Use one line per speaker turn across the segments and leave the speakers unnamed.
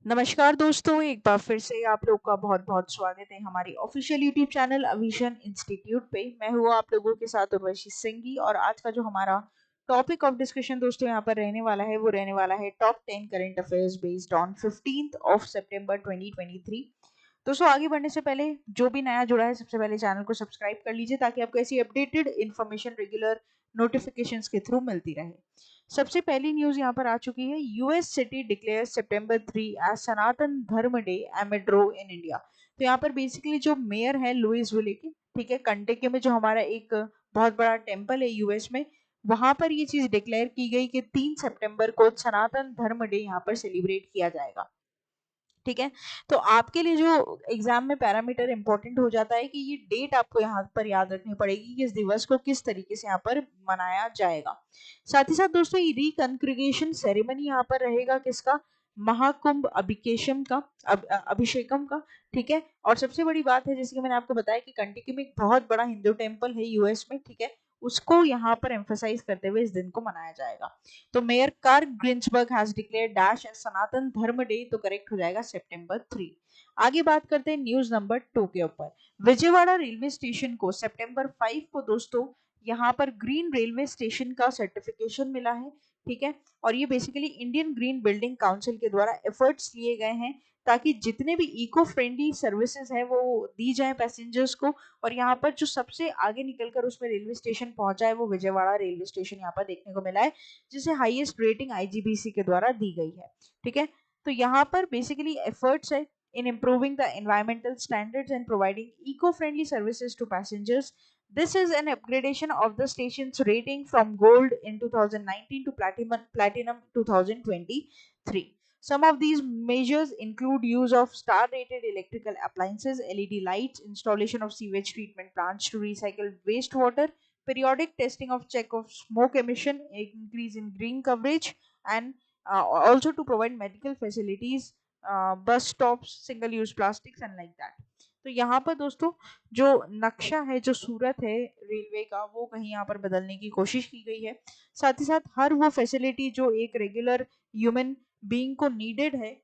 नमस्कार दोस्तों, एक बार फिर से आप लोग का बहुत बहुत स्वागत है हमारी official YouTube channel Avishan institute पे। मैं हूँ आप लोगों के साथ उर्वशी सिंघी और आज का जो हमारा टॉपिक ऑफ डिस्कशन दोस्तों यहाँ पर रहने वाला है वो रहने वाला है top 10 current affairs based on 15th of सितंबर 2023। दोस्तों आगे बढ़ने से पहले जो भी नया जुड़ा है सबसे पहले चैनल को सब्सक्राइब कर लीजिए ताकि आपको ऐसी अपडेटेड इन्फॉर्मेशन रेगुलर नोटिफिकेशंस के थ्रू मिलती रहे। सबसे पहली न्यूज यहाँ पर आ चुकी है। US city declare September 3 as Sanatan Dharma day एमिड row in India. तो यहाँ पर बेसिकली जो मेयर है लुइसविले की, ठीक है, कंटेकी में जो हमारा एक बहुत बड़ा टेम्पल है यूएस में, वहां पर ये चीज डिक्लेयर की गई कि 3 सितंबर को सनातन धर्म डे यहाँ पर सेलिब्रेट किया जाएगा। ठीक है, तो आपके लिए जो एग्जाम में पैरामीटर इंपॉर्टेंट हो जाता है कि ये डेट आपको यहाँ पर याद रखनी पड़ेगी कि इस दिवस को किस तरीके से यहाँ पर मनाया जाएगा। साथ ही साथ दोस्तों ये रिकॉन्ग्रीगेशन सेरेमनी यहाँ पर रहेगा किसका? महाकुंभ अभिषेकम का, अभिषेकम का। ठीक है, और सबसे बड़ी बात है जैसे कि मैंने आपको बताया कि कंटिकी में एक बहुत बड़ा हिंदू टेम्पल है यूएस में, ठीक है, उसको यहाँ पर एम्फसाइज करते हुए इस दिन को मनाया जाएगा। तो mayor Carl Grinchberg has declared dash as Sanatan Dharma day, तो करेक्ट हो जाएगा सितंबर 3। आगे बात करते हैं न्यूज नंबर 2 के ऊपर। विजयवाड़ा रेलवे स्टेशन को सितंबर 5 को दोस्तों यहाँ पर ग्रीन रेलवे स्टेशन का सर्टिफिकेशन मिला है। ठीक है, और ये basically Indian green building council के द्वारा एफर्ट्स लिए गए हैं ताकि जितने भी इको फ्रेंडली सर्विसेज हैं वो दी जाए पैसेंजर्स को। और यहाँ पर जो सबसे आगे निकलकर उसमें रेलवे स्टेशन पहुंचा है वो विजयवाड़ा रेलवे स्टेशन यहाँ पर देखने को मिला है, जिसे हाईएस्ट रेटिंग आईजीबीसी के द्वारा दी गई है। ठीक है, तो यहाँ पर बेसिकली एफर्ट्स है in improving the environmental standards and providing eco-friendly services to passengers. This is an upgradation of the station's rating from gold in 2019 to platinum 2023. Some of these measures include use of star-rated electrical appliances, LED lights, installation of sewage treatment plants to recycle wastewater, periodic testing of check of smoke emission, increase in green coverage, and also to provide medical facilities, bus stops, single use plastics and like that. तो यहाँ पर दोस्तों जो नक्शा है, जो सूरत है railway का, वो कहीं यहाँ पर बदलने की कोशिश की गई है। साथ ही साथ हर वो फैसिलिटी जो एक रेगुलर ह्यूमन बीइंग को नीडेड है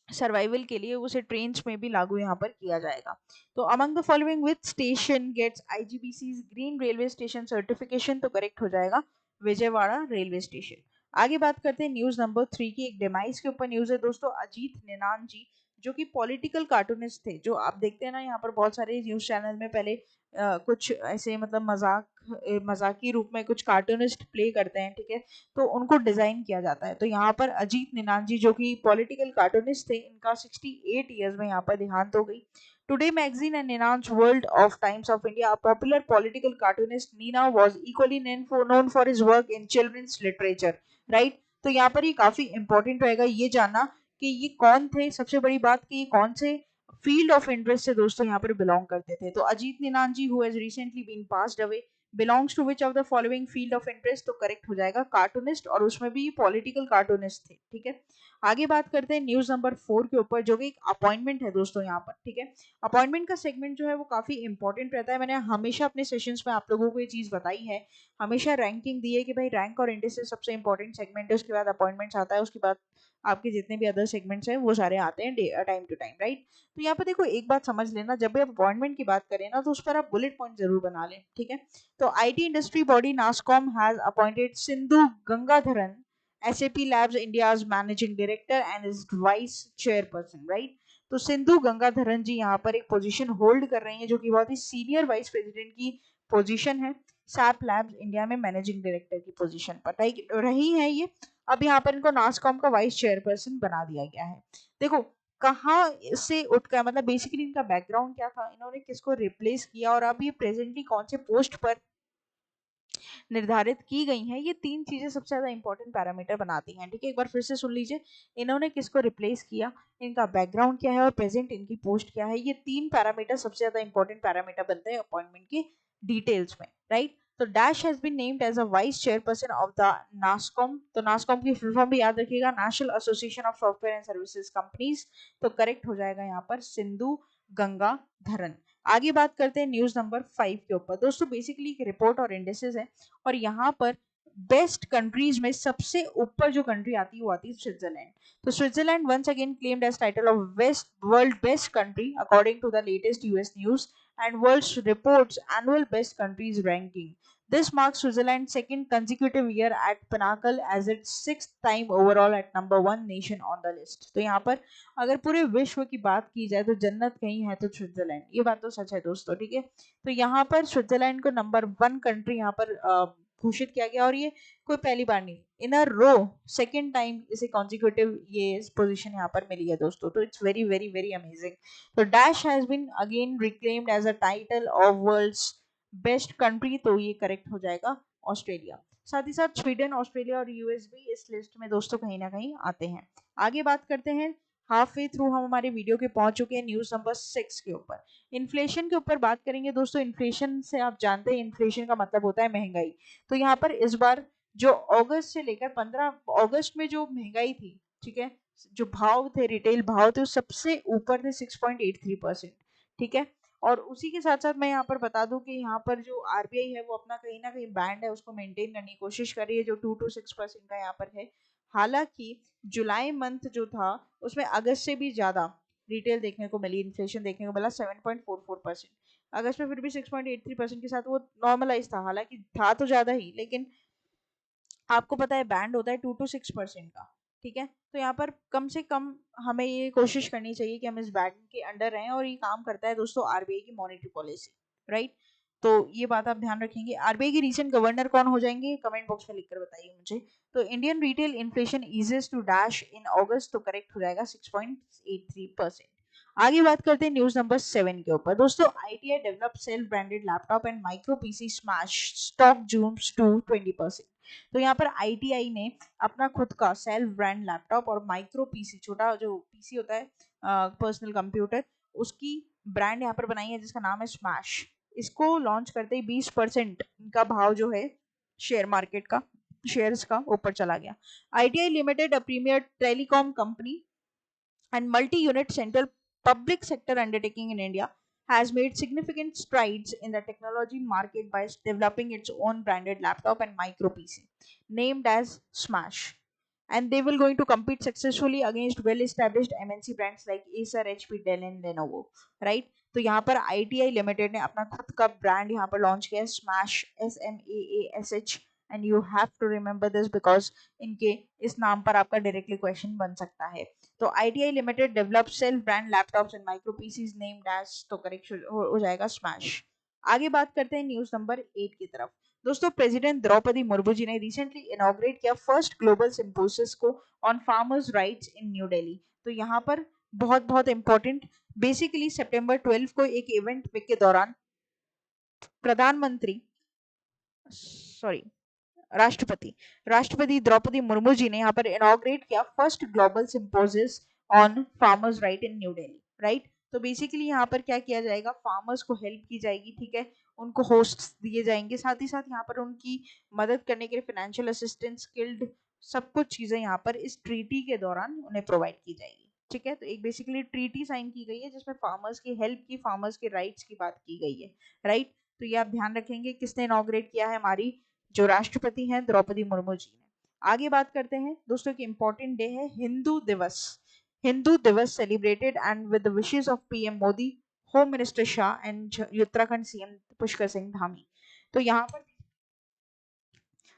सर्वाइवल के लिए, उसे ट्रेन्स में भी लागू यहाँ पर किया जाएगा। तो among the following which station gets IGBC green railway station certification, तो करेक्ट हो जाएगा विजयवाड़ा रेलवे स्टेशन। आगे बात करते हैं न्यूज नंबर 3 की। एक डिमाइस के ऊपर न्यूज है दोस्तों। अजीत निनान जी जो कि पॉलिटिकल कार्टूनिस्ट थे, जो आप देखते हैं ना यहाँ पर बहुत सारे न्यूज चैनल में पहले कुछ ऐसे मतलब मजाकी रूप में कुछ कार्टूनिस्ट प्ले करते हैं, ठीक है, तो उनको डिजाइन किया जाता है। तो यहाँ पर अजीत निनान जी जो कि पॉलिटिकल कार्टूनिस्ट थे, इनका 68 ईयर्स में यहाँ पर देहांत हो गई। Today magazine and Ninan's world of Times of India, popular political cartoonist Ninan was equally known for his work in children's literature, right. तो यहाँ पर ये काफी इंपॉर्टेंट रहेगा ये जानना कि ये कौन थे, सबसे बड़ी बात कि ये कौन से फील्ड ऑफ इंटरेस्ट से दोस्तों यहाँ पर बिलोंग करते थे। तो Ajit Ninan ji who has recently been passed away belongs to which of the following field of interest, तो करेक्ट हो जाएगा कार्टूनिस्ट, और उसमें भी पॉलिटिकल कार्टूनिस्ट थे। ठीक है, आगे बात करते हैं न्यूज नंबर 4 के ऊपर जो कि एक अपॉइंटमेंट है दोस्तों यहाँ पर। ठीक है, अपॉइंटमेंट का सेगमेंट जो है वो काफी इंपॉर्टेंट रहता है। मैंने हमेशा अपने सेशंस में आप लोगों को ये चीज बताई है, हमेशा रैंकिंग दी है कि भाई रैंक और इंडेक्स सबसे इंपॉर्टेंट सेगमेंट है, उसके बाद अपॉइंटमेंट्स आता है, उसके बाद आपके जितने भी अदर सेगमेंट्स हैं वो सारे आते हैं टाइम टू टाइम, राइट। तो यहाँ पर देखो एक बात समझ लेना, जब भी आप अपॉइंटमेंट की बात करें ना तो उस पर आप बुलेट पॉइंट जरूर बना लें। ठीक है, तो IT industry body NASSCOM has appointed Sindhu Gangadharan SAP Labs India's managing director and is vice chairperson, right. तो सिंधु गंगाधरन जी यहाँ पर एक पोजीशन होल्ड कर रही हैं जो कि बहुत ही सीनियर वाइस प्रेसिडेंट की पोजीशन है सैप लैब्स इंडिया में मैनेजिंग डायरेक्टर की पोजीशन पर रही है ये। अब यहाँ पर इनको नासकॉम का वाइस चेयरपर्सन बना दिया गया है। देखो कहाँ से उठकर, मतलब बेसिकली इनका बैकग्राउंड क्या था, इन्होंने किसको रिप्लेस किया, और अब ये प्रेजेंटली कौन से पोस्ट पर निर्धारित की गई हैं, ये तीन चीजें सबसे ज्यादा इंपॉर्टेंट पैरामीटर बनाती हैं। ठीक है, एक बार फिर से सुन लीजिए। इन्होंने किसको रिप्लेस किया, इनका बैकग्राउंड क्या है, और प्रेजेंट इनकी पोस्ट क्या है, ये तीन पैरामीटर सबसे ज्यादा इंपॉर्टेंट पैरामीटर बनते हैं अपॉइंटमेंट की डिटेल्स में, राइट। तो dash has been named as a vice chairperson of the NASSCOM. तो नासकॉम की फुल फॉर्म भी याद रखिएगा, national association of software and services companies. तो करेक्ट हो जाएगा यहाँ पर सिंधु गंगाधरन। आगे बात करते हैं न्यूज नंबर 5 के ऊपर। दोस्तों बेसिकली एक रिपोर्ट और इंडेक्सेस है, और यहाँ पर बेस्ट कंट्रीज में सबसे ऊपर जो कंट्री आती है वो आती है स्विट्जरलैंड। तो Switzerland once again claimed as title of best world best country according to the latest US news and World Report's annual best countries ranking. This marks Switzerland's second consecutive year at pinnacle as its sixth time overall at number one nation on the list. तो यहाँ पर अगर पूरे विश्व की बात की जाए तो जन्नत कहीं है तो स्विट्जरलैंड, ये बात तो सच है दोस्तों, ठीक है। तो यहाँ पर स्विट्जरलैंड को नंबर वन कंट्री यहाँ पर घोषित किया गया और ये कोई पहली बार नहीं, in a row second time इसे कॉन्जिक्यूटिव ये पोजीशन यहाँ पर मिली है दोस्तों। तो it's very very very amazing. तो dash has been again reclaimed as a title of world's best country, तो ये करेक्ट हो जाएगा ऑस्ट्रेलिया। साथ ही साथ स्वीडन, ऑस्ट्रेलिया और यूएस भी इस लिस्ट में दोस्तों कहीं ना कहीं आते हैं। आगे बात करते हैं, हाफ वे थ्रू हम हमारे वीडियो के पहुंच चुके हैं न्यूज नंबर 6 के ऊपर। इन्फ्लेशन के ऊपर बात करेंगे दोस्तों। इन्फ्लेशन से आप जानते हैं इन्फ्लेशन का मतलब होता है महंगाई। तो यहाँ पर इस बार जो अगस्त से लेकर 15 अगस्त में जो महंगाई थी, ठीक है, जो भाव थे, रिटेल भाव थे, सबसे ऊपर थे 6.83%, ठीक है। और उसी के साथ साथ मैं यहाँ पर बता दूं कि यहाँ पर जो आरबीआई है वो अपना कहीं ना कहीं बैंड है उसको मेंटेन करने की कोशिश कर रही है जो 2 to 6% का यहाँ पर है। हालांकि जुलाई मंथ जो था उसमें अगस्त से भी ज्यादा रिटेल देखने को मिली, इन्फ्लेशन देखने को मिला 7.44%। अगस्त में फिर भी 6.83% के साथ वो नॉर्मलाइज था, हालांकि था तो ज्यादा ही, लेकिन आपको पता है बैंड होता है 2 to 6% का, ठीक है। तो यहाँ पर कम से कम हमें ये कोशिश करनी चाहिए कि हम इस बैंड के अंडर रहें, और ये काम करता है दोस्तों आरबीआई की मॉनेटरी पॉलिसी, राइट। तो ये बात आप ध्यान रखेंगे। आरबीआई की रीसेंट गवर्नर कौन हो जाएंगे, कमेंट बॉक्स में लिखकर बताइए मुझे। तो Indian retail inflation eases to dash in August, तो करेक्ट हो जाएगा 6.83%। आगे बात करते हैं न्यूज नंबर 7 के ऊपर दोस्तों। ITI develop self branded laptop and micro PC smash stock zooms to 20%। तो यहाँ पर आईटीआई ने अपना खुद का सेल्फ ब्रांड लैपटॉप और माइक्रो पीसी, छोटा जो पीसी होता है पर्सनल कंप्यूटर, उसकी ब्रांड यहाँ पर बनाई है जिसका नाम है स्मैश। इसको लॉन्च करते ही 20% इनका भाव जो है शेयर मार्केट का, शेयर्स का ऊपर चला गया। ITI limited, a premier telecom company and multi-unit central public sector undertaking in India, has made significant strides in the technology market by developing its own branded laptop and micro PC named as Smash. And they will going to compete successfully against well-established MNC brands like Acer, HP, Dell and Lenovo, right? तो यहाँ पर ITI limited ने अपना खुद का brand यहाँ पर launch किया है, smash, SMAASH, and you have to remember this because इनके इस नाम पर आपका डायरेक्टली क्वेश्चन बन सकता है। तो ITI limited develop self brand laptops and micro PCs named as, तो करेक्ट हो जाएगा स्मैश। आगे बात करते हैं न्यूज नंबर 8 की तरफ दोस्तों। प्रेसिडेंट द्रौपदी मुर्मू जी ने रिसेंटली इनॉग्रेट किया फर्स्ट ग्लोबल सिम्पोसिस को on farmers rights in New Delhi. तो यहाँ पर बहुत बहुत इंपॉर्टेंट, बेसिकली सितंबर 12 को एक इवेंट के दौरान प्रधानमंत्री, सॉरी, राष्ट्रपति द्रौपदी मुर्मू जी ने यहाँ पर इनॉग्रेट किया first global symposium on farmers right in New Delhi, right. तो बेसिकली यहाँ पर क्या किया जाएगा, फार्मर्स को हेल्प की जाएगी, ठीक है, उनको होस्ट्स दिए जाएंगे, साथ ही साथ यहाँ पर उनकी मदद करने के लिए फाइनेंशियल असिस्टेंस, स्किल्ड, सब कुछ चीजें यहाँ पर इस ट्रीटी के दौरान उन्हें प्रोवाइड की जाएगी, ठीक है। तो एक बेसिकली ट्रीटी साइन की गई है जिसमें फार्मर्स की हेल्प की, फार्मर्स के राइट्स की बात की गई है, राइट। तो ये आप ध्यान रखेंगे किसने इनॉग्रेट किया है, हमारी जो राष्ट्रपति हैं द्रौपदी मुर्मू जी ने। आगे बात करते हैं दोस्तों की इंपॉर्टेंट डे है हिंदू दिवस। हिंदू दिवस celebrated and with the wishes of PM Modi, home minister Shah and Uttarakhand CM Pushkar Singh Dhami. तो यहाँ पर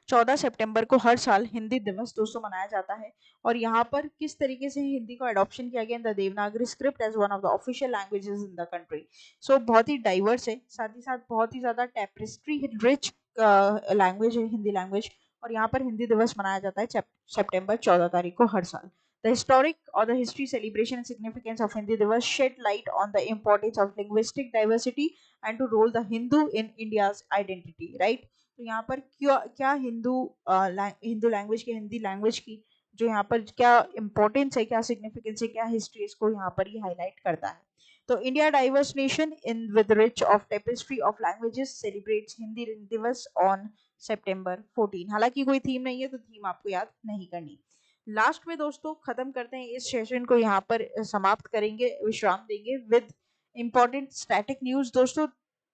14 सितंबर को हर साल हिंदी दिवस दोस्तों मनाया जाता है। और यहाँ पर किस तरीके से हिंदी को अडॉप्शन किया गया in the Devanagari script as one of the official languages in the country. So बहुत ही डाइवर्स है, साथ ही साथ बहुत ही ज्यादा टेपेस्ट्री रिच लैंग्वेज है हिंदी लैंग्वेज। और यहाँ पर हिंदी दिवस मनाया जाता है सितंबर 14 तारीख को हर साल। The historic or the history, celebration and significance of Hindi Divas shed light on the importance of linguistic diversity and to role the Hindu in India's identity, right? तो यहाँ पर क्या हिंदू लैंग्वेज की, हिंदी लैंग्वेज की जो यहाँ पर क्या इंपॉर्टेंस है, क्या सिग्निफिकेंस है, क्या हिस्ट्री, इसको यहाँ पर ये हाईलाइट करता है। तो India diverse nation in with rich of tapestry of languages celebrates Hindi दिवस ऑन सितंबर 14। हालांकि कोई थीम नहीं है तो थीम आपको याद नहीं करनी। लास्ट में दोस्तों खत्म करते हैं इस सेशन को, यहाँ पर समाप्त करेंगे, विश्राम देंगे विद इंपॉर्टेंट स्टैटिक न्यूज दोस्तों।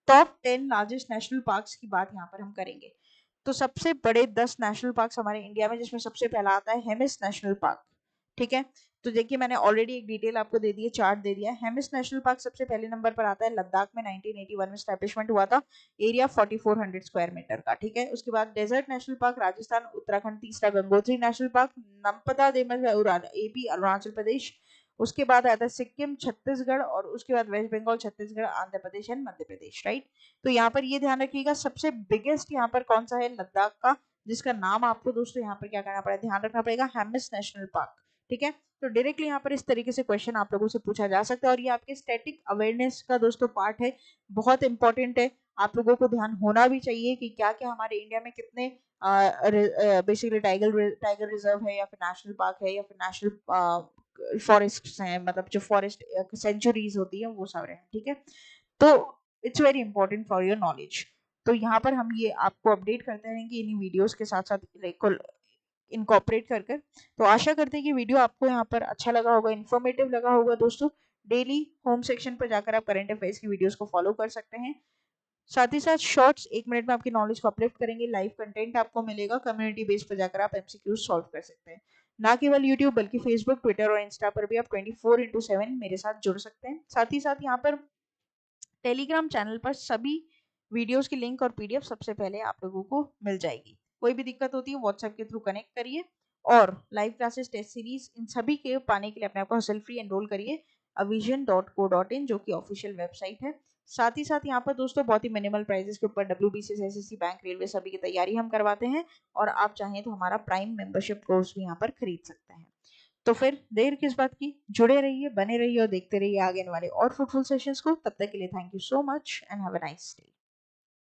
टॉप 10 लार्जेस्ट नेशनल पार्क्स की बात यहाँ पर हम करेंगे। तो सबसे बड़े 10 नेशनल पार्क्स हमारे इंडिया में, जिसमें सबसे पहला आता है हेमिस नेशनल पार्क। ठीक है, तो देखिए मैंने ऑलरेडी एक डिटेल आपको दे दी है, चार्ट दे दिया है। हेमिस नेशनल पार्क सबसे पहले नंबर पर आता है, लद्दाख में 1981 में स्टैब्लिशमेंट हुआ था, एरिया 4400 स्क्वायर मीटर का। ठीक है, उसके बाद desert national park Rajasthan Uttarakhand, तीसरा गंगोत्री नेशनल पार्क नमपता देमल एपी अरुणाचल प्रदेश, उसके बाद आता है सिक्किम छत्तीसगढ़, और उसके बाद West Bengal Chhattisgarh Andhra Pradesh and Madhya Pradesh. Right, तो यहाँ पर ये ध्यान रखिएगा सबसे बिगेस्ट यहाँ पर कौन सा है, लद्दाख का, जिसका नाम आपको दोस्तों यहाँ पर क्या करना पड़ेगा, ध्यान रखना पड़ेगा, हेमिस नेशनल पार्क। ठीक है, तो डायरेक्टली यहाँ पर इस तरीके से क्वेश्चन आप लोगों से पूछा जा सकता है, और ये आपके स्टैटिक अवेयरनेस का दोस्तों पार्ट है, बहुत इंपॉर्टेंट है। आप लोगों को ध्यान होना भी चाहिए कि क्या क्या हमारे इंडिया में कितने बेसिकली टाइगर रिजर्व है, या फिर नेशनल पार्क है, या फिर नेशनल फॉरेस्ट हैं, मतलब जो फॉरेस्ट सेंचुरीज होती है वो सारे हैं। ठीक है, तो it's very important for your knowledge. तो यहाँ पर हम ये आपको अपडेट करते रहेंगे इन्हीं वीडियोस के साथ साथ इनकॉर्पोरेट कर कर। तो आशा करते हैं कि वीडियो आपको यहाँ पर अच्छा लगा होगा, इन्फॉर्मेटिव लगा होगा। दोस्तों डेली होम सेक्शन पर जाकर आप करंट अफेयर्स की वीडियोस को फॉलो कर सकते हैं, साथ ही साथ शॉर्ट्स 1 मिनट में आपकी नॉलेज को अपलिफ्ट करेंगे, लाइव कंटेंट आपको मिलेगा, कम्युनिटी बेस पर जाकर आप एमसीक्यू सॉल्व कर सकते हैं। ना केवल यूट्यूब बल्कि फेसबुक, ट्विटर और इंस्टा पर भी आप 24/7 मेरे साथ जुड़ सकते हैं। साथ ही साथ यहाँ पर टेलीग्राम चैनल पर सभी वीडियोस की लिंक और पीडीएफ सबसे पहले आप लोगों को मिल जाएगी। कोई भी दिक्कत होती है व्हाट्सएप के थ्रू कनेक्ट करिए, और लाइव क्लासेस, टेस्ट सीरीज, इन सभी के पाने के लिए अपने आप को हसल फ्री एनरोल करिए avision.co.in, जो कि ऑफिशियल वेबसाइट है। साथ ही साथ यहाँ पर दोस्तों बहुत ही मिनिमल प्राइजेस के ऊपर WBCS, SSC, बैंक, रेलवे सभी की तैयारी हम करवाते हैं, और आप चाहें तो हमारा प्राइम मेंबरशिप कोर्स भी यहाँ पर खरीद सकते हैं। तो फिर देर किस बात की, जुड़े रहिए, बने रहिए और देखते रहिए आगे आने वाले और फ्रूटफुल सेशंस को। तब तक के लिए thank you so much and have a nice day.